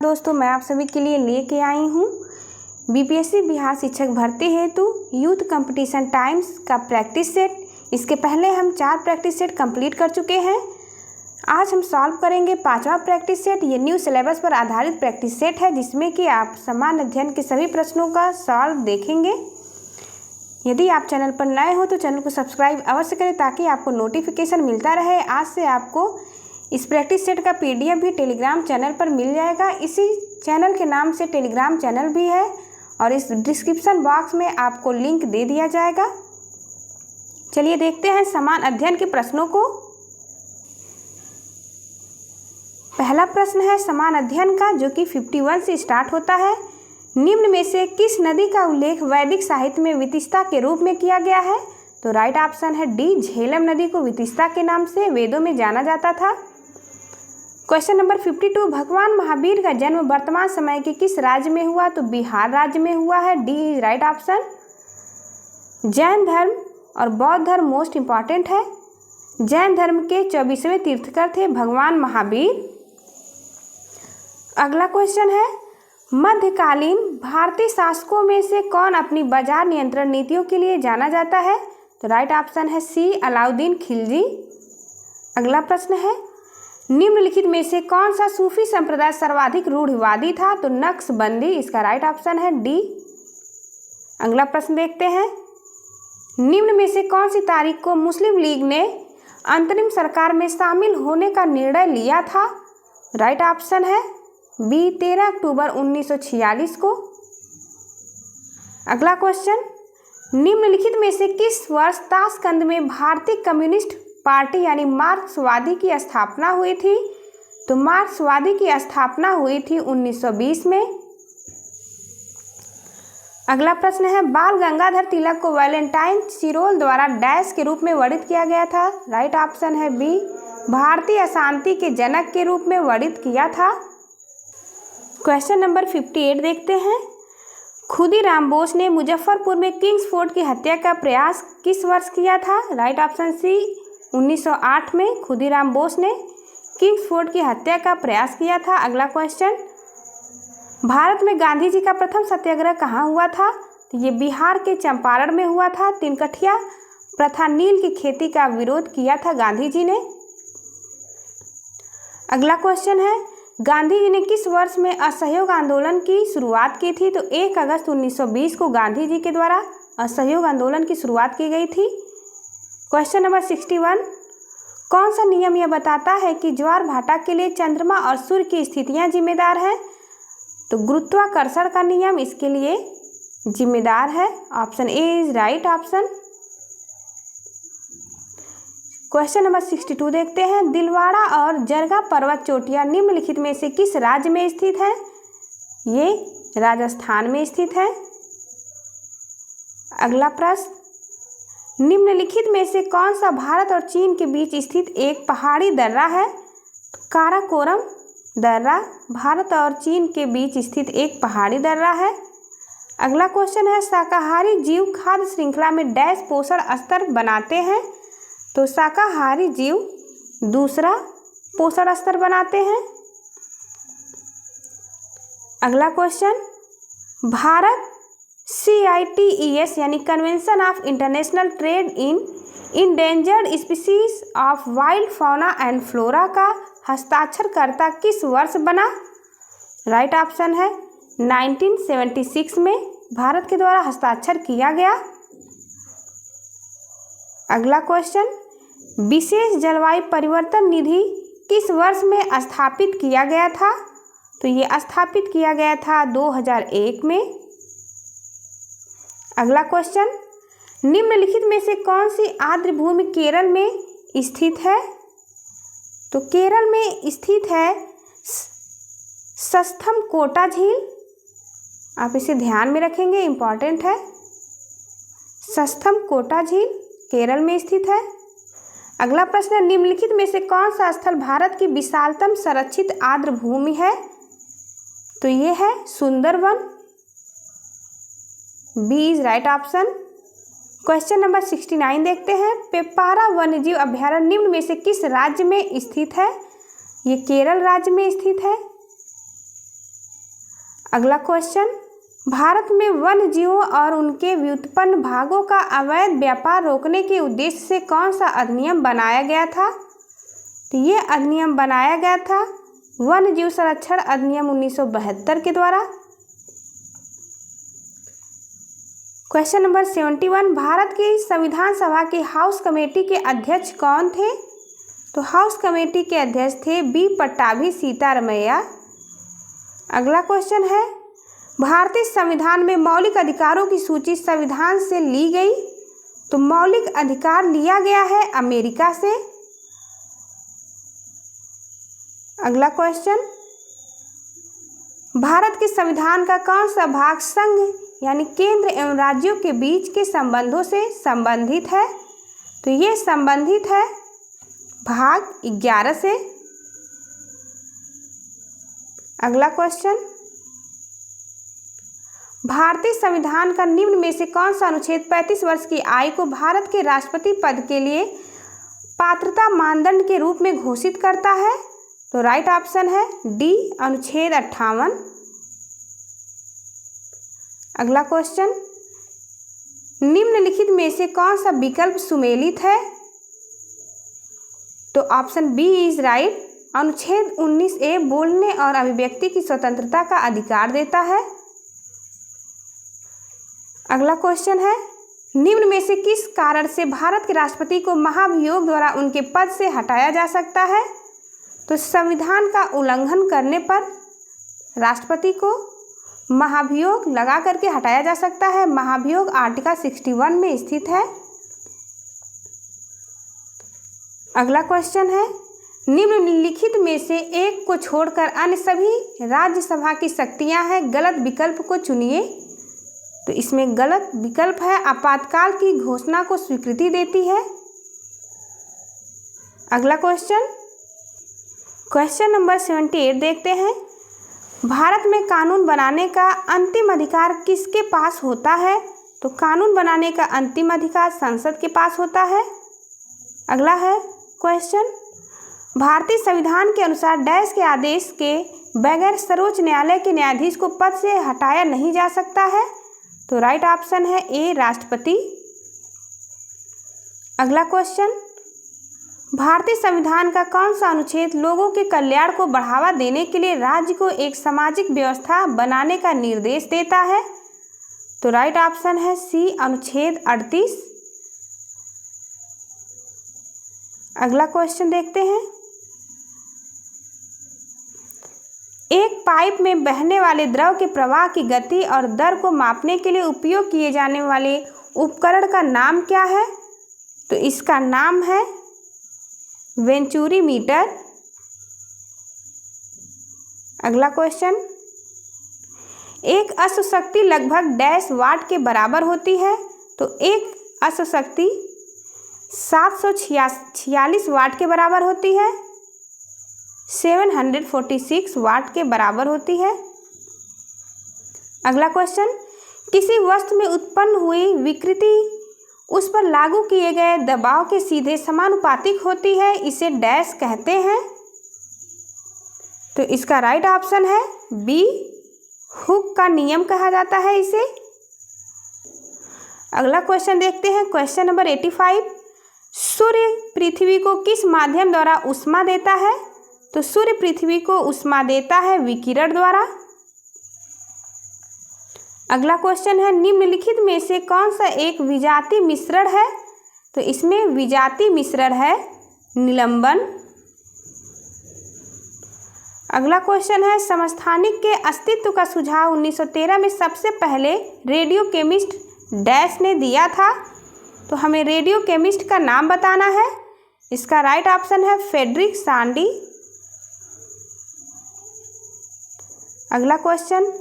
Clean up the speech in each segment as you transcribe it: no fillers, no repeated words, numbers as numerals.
दोस्तों, मैं आप सभी के लिए लेके आई हूँ बीपीएससी बिहार शिक्षक भर्ती हेतु यूथ कंपटीशन टाइम्स का प्रैक्टिस सेट। इसके पहले हम 4 प्रैक्टिस सेट कंप्लीट कर चुके हैं। आज हम सॉल्व करेंगे 5वां प्रैक्टिस सेट। ये न्यू सिलेबस पर आधारित प्रैक्टिस सेट है जिसमें कि आप समान अध्ययन के सभी प्रश्नों का सॉल्व देखेंगे। यदि आप चैनल पर नए हो तो चैनल को सब्सक्राइब अवश्य करें ताकि आपको नोटिफिकेशन मिलता रहे। आज से आपको इस प्रैक्टिस सेट का पीडीएफ भी टेलीग्राम चैनल पर मिल जाएगा। इसी चैनल के नाम से टेलीग्राम चैनल भी है और इस डिस्क्रिप्शन बॉक्स में आपको लिंक दे दिया जाएगा। चलिए देखते हैं समान अध्ययन के प्रश्नों को। पहला प्रश्न है समान अध्ययन का, जो कि 51 से स्टार्ट होता है। निम्न में से किस नदी का उल्लेख वैदिक साहित्य में वितिस्ता के रूप में किया गया है? तो राइट ऑप्शन है डी, झेलम नदी को वितिस्ता के नाम से वेदों में जाना जाता था। क्वेश्चन नंबर 52, भगवान महावीर का जन्म वर्तमान समय के किस राज्य में हुआ? तो बिहार राज्य में हुआ है। D is right option. Jain धर्म और बौद्ध धर्म मोस्ट इंपॉर्टेंट है। जैन धर्म के 24वें तीर्थकर थे भगवान महावीर। अगला क्वेश्चन है मध्यकालीन भारतीय शासकों में से कौन अपनी बाजार नियंत्रण नीतियों के लिए जाना जाता है? तो राइट ऑप्शन है सी, अलाउद्दीन खिलजी। अगला प्रश्न है निम्नलिखित में से कौन सा सूफी संप्रदाय सर्वाधिक रूढ़िवादी था? तो नक्शबंदी, इसका राइट ऑप्शन है डी। अगला प्रश्न देखते हैं निम्न में से कौन सी तारीख को मुस्लिम लीग ने अंतरिम सरकार में शामिल होने का निर्णय लिया था? राइट ऑप्शन है बी, 13 अक्टूबर 1946 को। अगला क्वेश्चन निम्नलिखित में से किस वर्ष ताशकंद में भारतीय कम्युनिस्ट पार्टी यानी मार्क्सवादी की स्थापना हुई थी? तो मार्क्सवादी की स्थापना हुई थी 1920 में। अगला प्रश्न है बाल गंगाधर तिलक को वैलेंटाइन चिरोल द्वारा डैश के रूप में वर्णित किया गया था? राइट ऑप्शन है बी, भारतीय अशांति के जनक के रूप में वर्णित किया था। क्वेश्चन नंबर 58 देखते हैं खुदीराम बोस ने मुजफ्फरपुर में किंग्स फोर्ट की हत्या का प्रयास किस वर्ष किया था? राइट ऑप्शन सी, 1908 में खुदीराम बोस ने किंग्स फोर्ट की हत्या का प्रयास किया था। अगला क्वेश्चन भारत में गांधी जी का प्रथम सत्याग्रह कहाँ हुआ था? तो ये बिहार के चंपारण में हुआ था। तिनकठिया प्रथा नील की खेती का विरोध किया था गांधी जी ने। अगला क्वेश्चन है गांधी जी ने किस वर्ष में असहयोग आंदोलन की शुरुआत की थी? तो 1 अगस्त 1920 को गांधी जी के द्वारा असहयोग आंदोलन की शुरुआत की गई थी। क्वेश्चन नंबर 61, कौन सा नियम यह बताता है कि ज्वार भाटा के लिए चंद्रमा और सूर्य की स्थितियां जिम्मेदार हैं? तो गुरुत्वाकर्षण का नियम इसके लिए जिम्मेदार है। Option A is right option. Question number 62 देखते हैं दिलवाड़ा और जरगा पर्वत चोटियां निम्नलिखित में से किस राज्य में स्थित है? ये राजस्थान में स्थित है। अगला प्रश्न निम्नलिखित में से कौन सा भारत और चीन के बीच स्थित एक पहाड़ी दर्रा है? काराकोरम दर्रा भारत और चीन के बीच स्थित एक पहाड़ी दर्रा है। अगला क्वेश्चन है शाकाहारी जीव खाद्य श्रृंखला में डैश पोषण स्तर बनाते हैं? तो शाकाहारी जीव दूसरा पोषण स्तर बनाते हैं। अगला क्वेश्चन भारत CITES यानी convention of international trade in endangered species of wild fauna and flora का हस्ताक्षरकर्ता किस वर्ष बना? राइट ऑप्शन है 1976 में भारत के द्वारा हस्ताक्षर किया गया। अगला क्वेश्चन विशेष जलवायु परिवर्तन निधि किस वर्ष में स्थापित किया गया था? तो ये स्थापित किया गया था 2001 में। अगला क्वेश्चन निम्नलिखित में से कौन सी आर्द्र भूमि केरल में स्थित है? तो केरल में स्थित है सस्थम कोटा झील। आप इसे ध्यान में रखेंगे, इंपॉर्टेंट है। सस्थम कोटा झील केरल में स्थित है। अगला प्रश्न निम्नलिखित में से कौन सा स्थल भारत की विशालतम संरक्षित आर्द्र भूमि है? तो ये है Sundarban. B is right option. Question number 69 देखते हैं पेपारा वन्यजीव अभयारण्य निम्न में से किस राज्य में स्थित है? ये केरल राज्य में स्थित है। अगला प्रश्न निम्नलिखित में से कौन सा स्थल भारत की विशालतम संरक्षित आर्द्र भूमि है? तो ये है Sundarban. B is right option. Question number 69 देखते हैं पेपारा वन्यजीव अभयारण्य निम्न में से किस राज्य में स्थित है? ये केरल राज्य में स्थित है। अगला क्वेश्चन, भारत में वन्य जीवों और उनके व्युत्पन्न भागों का अवैध व्यापार रोकने के उद्देश्य से कौन सा अधिनियम बनाया गया था? तो ये अधिनियम बनाया गया था वन्य जीव संरक्षण अधिनियम 1972 के द्वारा। क्वेश्चन नंबर 71, भारत की संविधान सभा की हाउस कमेटी के अध्यक्ष कौन थे? तो हाउस कमेटी के अध्यक्ष थे बी पट्टाभी सीतारमैया। अगला क्वेश्चन है, भारतीय संविधान में मौलिक अधिकारों की सूची संविधान से ली गई। तो मौलिक अधिकार लिया गया है अमेरिका से। अगला क्वेश्चन, भारत के संविधान का कौन सा भाग संघ यानी केंद्र एवं राज्यों के बीच के संबंधों से संबंधित है? तो ये संबंधित है भाग 11 से। अगला क्वेश्चन, भारतीय संविधान का निम्न में से कौन सा अनुच्छेद 35 वर्ष की आयु को भारत के राष्ट्रपति पद के लिए पात्रता मानदंड के रूप में घोषित करता है? तो राइट ऑप्शन है डी, अनुच्छेद 58। अगला क्वेश्चन, निम्नलिखित में से कौन सा विकल्प सुमेलित है? तो ऑप्शन बी इज राइट। अनुच्छेद 19A बोलने और अभिव्यक्ति की स्वतंत्रता का अधिकार देता है। अगला क्वेश्चन है, निम्न में से किस कारण से भारत के राष्ट्रपति को महाभियोग द्वारा उनके पद से हटाया जा सकता है? तो संविधान का उल्लंघन करने पर राष्ट्रपति को महाभियोग लगा करके हटाया जा सकता है। महाभियोग आर्टिकल 61 में स्थित है। अगला क्वेश्चन है, निम्नलिखित में से एक को छोड़कर अन्य सभी राज्यसभा की शक्तियां हैं, गलत विकल्प को चुनिए। तो इसमें गलत विकल्प है आपातकाल की घोषणा को स्वीकृति देती है। अगला क्वेश्चन नंबर 78 देखते हैं, भारत में कानून बनाने का अंतिम अधिकार किसके पास होता है? तो कानून बनाने का अंतिम अधिकार संसद के पास होता है। अगला है क्वेश्चन, भारतीय संविधान के अनुसार डैश के आदेश के बगैर सर्वोच्च न्यायालय के न्यायाधीश को पद से हटाया नहीं जा सकता है। तो राइट ऑप्शन है ए, राष्ट्रपति। अगला क्वेश्चन, भारतीय संविधान का कौन सा अनुच्छेद लोगों के कल्याण को बढ़ावा देने के लिए राज्य को एक सामाजिक व्यवस्था बनाने का निर्देश देता है? तो राइट ऑप्शन है सी, अनुच्छेद 38। अगला क्वेश्चन देखते हैं, एक पाइप में बहने वाले द्रव के प्रवाह की गति और दर को मापने के लिए उपयोग किए जाने वाले उपकरण का नाम क्या है? तो इसका नाम है वेंचुरी मीटर। अगला क्वेश्चन, एक अश्वशक्ति लगभग डैश वाट के बराबर होती है। तो एक अश्वशक्ति 746 वाट के बराबर होती है, 746 वाट के बराबर होती है। अगला क्वेश्चन, किसी वस्तु में उत्पन्न हुई विकृति उस पर लागू किए गए दबाव के सीधे समानुपातिक होती है, इसे डैश कहते हैं। तो इसका राइट ऑप्शन है बी, हुक का नियम कहा जाता है इसे। अगला क्वेश्चन देखते हैं, क्वेश्चन नंबर 85, सूर्य पृथ्वी को किस माध्यम द्वारा ऊष्मा देता है? तो सूर्य पृथ्वी को ऊष्मा देता है विकिरण द्वारा। अगला क्वेश्चन है, निम्नलिखित में से कौन सा एक विजातीय मिश्रण है? तो इसमें विजातीय मिश्रण है निलंबन। अगला क्वेश्चन है, समस्थानिक के अस्तित्व का सुझाव 1913 में सबसे पहले रेडियो केमिस्ट डैश ने दिया था। तो हमें रेडियो केमिस्ट का नाम बताना है। इसका राइट ऑप्शन है फ्रेडरिक सांडी। अगला क्वेश्चन,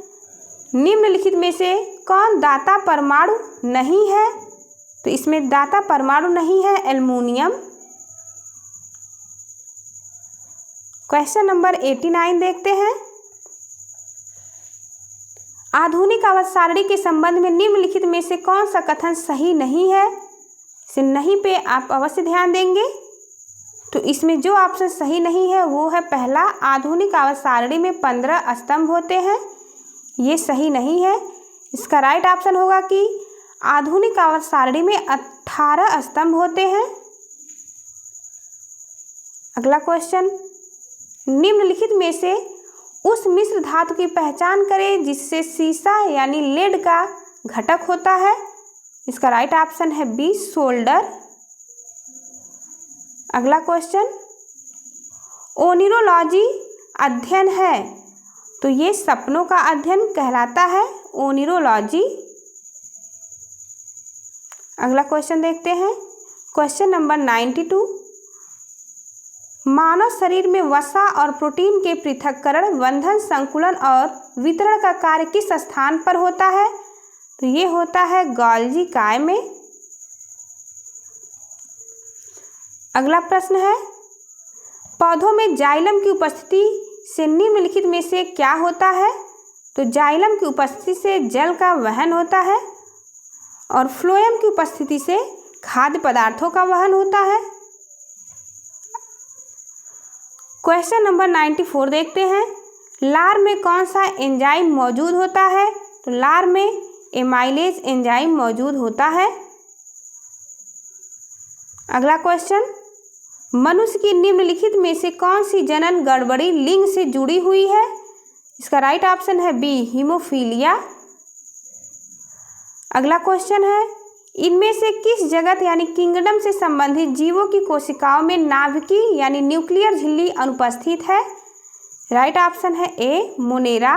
निम्नलिखित में से कौन दाता परमाणु नहीं है? तो इसमें दाता परमाणु नहीं है एल्युमिनियम। क्वेश्चन नंबर 89 देखते हैं, आधुनिक आवर्त सारणी के संबंध में निम्नलिखित में से कौन सा कथन सही नहीं है? इसे नहीं पे आप अवश्य ध्यान देंगे। तो इसमें जो ऑप्शन सही नहीं है वो है पहला, आधुनिक आवर्त सारणी में 15 स्तंभ होते हैं। ये सही नहीं है। इसका राइट ऑप्शन होगा कि आधुनिक आवर्त सारणी में 18 स्तंभ होते हैं। अगला क्वेश्चन, निम्नलिखित में से उस मिश्र धातु की पहचान करें जिससे सीसा यानी लेड का घटक होता है। इसका राइट ऑप्शन है बी, सोल्डर। अगला क्वेश्चन, ओनिरोलॉजी अध्ययन है तो ये सपनों का अध्ययन कहलाता है, ओनिरोलॉजी। अगला क्वेश्चन देखते हैं, क्वेश्चन नंबर 92, मानव शरीर में वसा और प्रोटीन के पृथक्करण, बंधन, संकुलन और वितरण का कार्य किस स्थान पर होता है? तो ये होता है गोल्गी काय में। अगला प्रश्न है, पौधों में जाइलम की उपस्थिति से निम्नलिखित में से क्या होता है? तो जाइलम की उपस्थिति से जल का वहन होता है और फ्लोएम की उपस्थिति से खाद्य पदार्थों का वहन होता है। क्वेश्चन नंबर 94 देखते हैं, लार में कौन सा एंजाइम मौजूद होता है? तो लार में एमाइलेज एंजाइम मौजूद होता है। अगला क्वेश्चन, मनुष्य की निम्नलिखित में से कौन सी जनन गड़बड़ी लिंग से जुड़ी हुई है? इसका राइट ऑप्शन है बी, हीमोफीलिया। अगला क्वेश्चन है, इनमें से किस जगत यानी किंगडम से संबंधित जीवों की कोशिकाओं में नाभिकीय यानी न्यूक्लियर झिल्ली अनुपस्थित है? राइट ऑप्शन है ए, मोनेरा।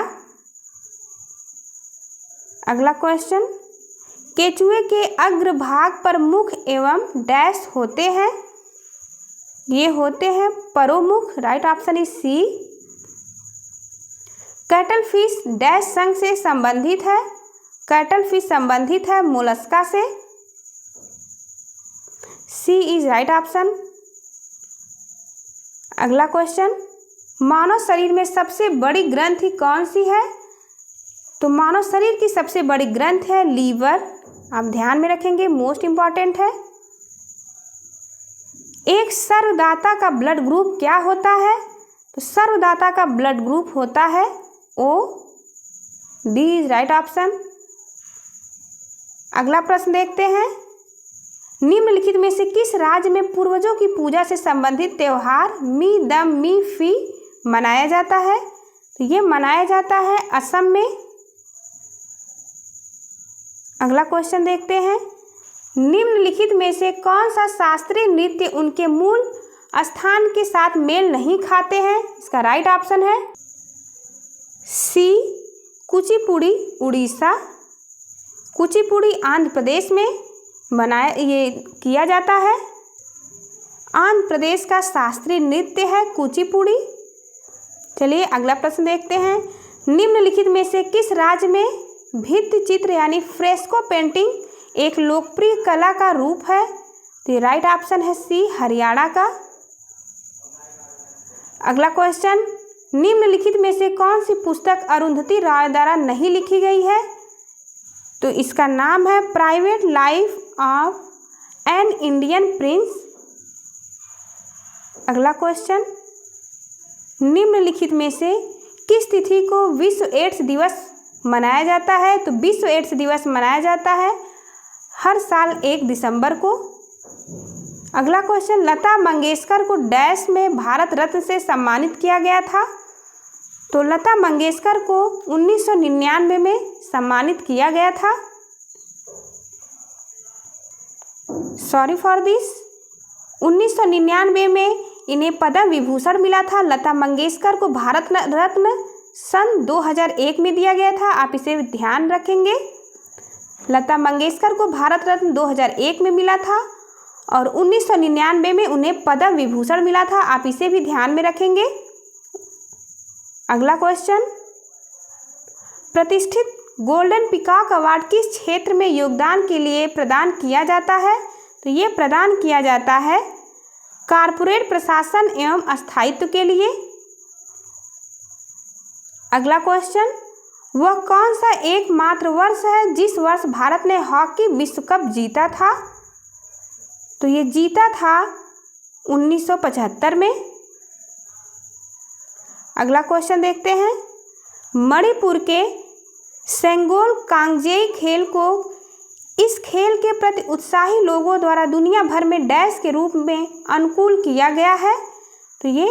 अगला क्वेश्चन, केचुए के अग्रभाग पर मुख एवं डैश होते हैं, ये होते हैं परोमुख। Right option is C. Cattle fish dash संघ से संबंधित है, कैटल फिश संबंधित है मोलस्का से, सी इज राइट ऑप्शन। अगला क्वेश्चन, मानव शरीर में सबसे बड़ी ग्रंथि कौन सी है? तो मानव शरीर की सबसे बड़ी ग्रंथ है लीवर, आप ध्यान में रखेंगे, मोस्ट इंपॉर्टेंट है। एक सर्वदाता का ब्लड ग्रुप क्या होता है? तो सर्वदाता का ब्लड ग्रुप होता है ओ, डी इज राइट ऑप्शन। अगला प्रश्न देखते हैं, निम्नलिखित में से किस राज्य में पूर्वजों की पूजा से संबंधित त्योहार मी दम मी फी मनाया जाता है? तो ये मनाया जाता है असम में। अगला क्वेश्चन देखते हैं, निम्नलिखित में से कौन सा शास्त्रीय नृत्य उनके मूल स्थान के साथ मेल नहीं खाते हैं? इसका राइट ऑप्शन है सी, कुचिपुड़ी उड़ीसा। कुचिपुड़ी आंध्र प्रदेश में ये किया जाता है। आंध्र प्रदेश का शास्त्रीय नृत्य है कुचिपुड़ी। चलिए अगला प्रश्न देखते हैं, निम्नलिखित में से किस राज्य में भित्ति चित्र यानी फ्रेस्को पेंटिंग एक लोकप्रिय कला का रूप है? तो राइट ऑप्शन है सी, हरियाणा का। अगला क्वेश्चन, निम्नलिखित में से कौन सी पुस्तक अरुंधति रॉय द्वारा नहीं लिखी गई है? तो इसका नाम है private life of an Indian Prince. अगला क्वेश्चन, निम्नलिखित में से किस तिथि को विश्व एड्स दिवस मनाया जाता है? तो विश्व एड्स दिवस मनाया जाता है हर साल 1 दिसंबर को। अगला क्वेश्चन, लता मंगेशकर को डैश में भारत रत्न से सम्मानित किया गया था? तो लता मंगेशकर को 1999 में सम्मानित किया गया था। सॉरी फॉर दिस, 1999 में इन्हें पद्म विभूषण मिला था। लता मंगेशकर को भारत रत्न सन 2001 में दिया गया था, आप इसे ध्यान रखेंगे। लता मंगेशकर को भारत रत्न 2001 में मिला था और 1999 में उन्हें पद्म विभूषण मिला था, आप इसे भी ध्यान में रखेंगे। अगला क्वेश्चन, प्रतिष्ठित गोल्डन पीकॉक अवार्ड किस क्षेत्र में योगदान के लिए प्रदान किया जाता है? तो ये प्रदान किया जाता है कॉर्पोरेट प्रशासन एवं स्थायित्व के लिए। अगला क्वेश्चन, वह कौन सा एकमात्र वर्ष है जिस वर्ष भारत ने हॉकी विश्व कप जीता था? तो ये जीता था 1975 में। अगला क्वेश्चन देखते हैं, मणिपुर के सेंगोल कांगजेई खेल को इस खेल के प्रति उत्साही लोगों द्वारा दुनिया भर में डैश के रूप में अनुकूल किया गया है। तो ये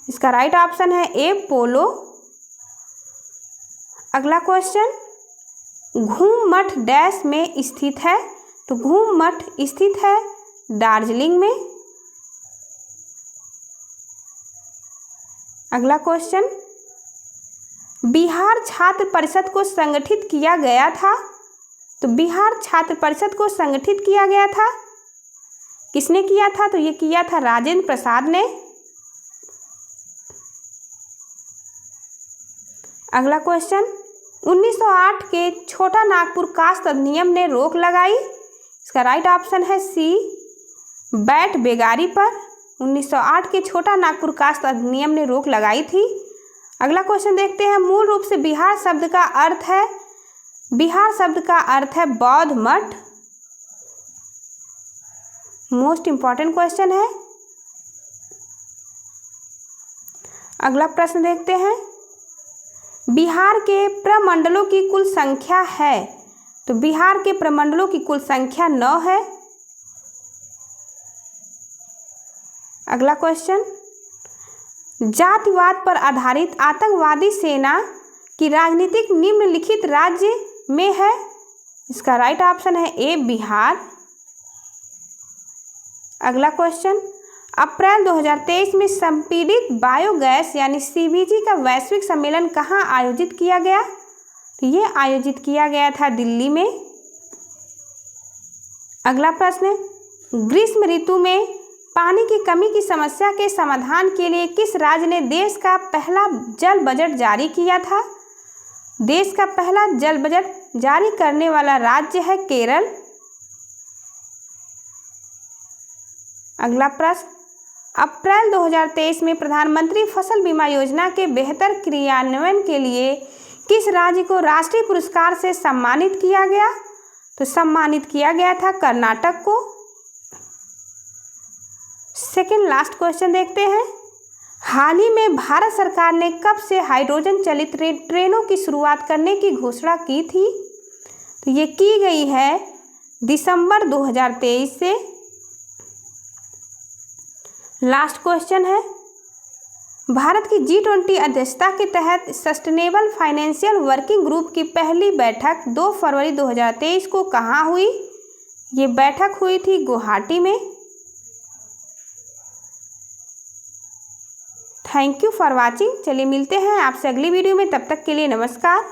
इसका राइट ऑप्शन है ए पोलो। अगला क्वेश्चन, घूम मठ डैश में स्थित है। तो घूम मठ स्थित है दार्जिलिंग में। अगला क्वेश्चन, बिहार छात्र परिषद को संगठित किया गया था। तो बिहार छात्र परिषद को संगठित किया गया था, किसने किया था? तो ये किया था राजेंद्र प्रसाद ने। अगला क्वेश्चन, 1908 के छोटा नागपुर कास्ट अधिनियम ने रोक लगाई। इसका राइट ऑप्शन है सी बैट बेगारी पर। 1908 के छोटा नागपुर कास्ट अधिनियम ने रोक लगाई थी। अगला क्वेश्चन देखते हैं, मूल रूप से बिहार शब्द का अर्थ है, बिहार शब्द का अर्थ है बौद्ध मठ। मोस्ट इंपॉर्टेंट क्वेश्चन है। अगला प्रश्न देखते हैं, बिहार के प्रमंडलों की कुल संख्या है। तो बिहार के प्रमंडलों की कुल संख्या 9 है। अगला क्वेश्चन, जातिवाद पर आधारित आतंकवादी सेना की राजनीतिक निम्नलिखित राज्य में है। इसका राइट ऑप्शन है ए बिहार। अगला क्वेश्चन, अप्रैल 2023 में संपीड़ित बायोगैस यानी सीबीजी का वैश्विक सम्मेलन कहाँ आयोजित किया गया? तो ये आयोजित किया गया था दिल्ली में। अगला प्रश्न, ग्रीष्म ऋतु में पानी की कमी की समस्या के समाधान के लिए किस राज्य ने देश का पहला जल बजट जारी किया था? देश का पहला जल बजट जारी करने वाला राज्य है केरल। अगला प्रश्न, अप्रैल 2023 में प्रधानमंत्री फसल बीमा योजना के बेहतर क्रियान्वयन के लिए किस राज्य को राष्ट्रीय पुरस्कार से सम्मानित किया गया? तो सम्मानित किया गया था कर्नाटक को। सेकेंड लास्ट क्वेश्चन देखते हैं, हाल ही में भारत सरकार ने कब से हाइड्रोजन चलित ट्रेनों की शुरुआत करने की घोषणा की थी? तो ये की गई है दिसंबर 2023 से। लास्ट क्वेश्चन है, भारत की G20 अध्यक्षता के तहत सस्टेनेबल फाइनेंशियल वर्किंग ग्रुप की पहली बैठक 2 फरवरी 2023 को कहाँ हुई? ये बैठक हुई थी गुवाहाटी में। Thank you for watching. चलिए मिलते हैं आपसे अगली वीडियो में, तब तक के लिए नमस्कार।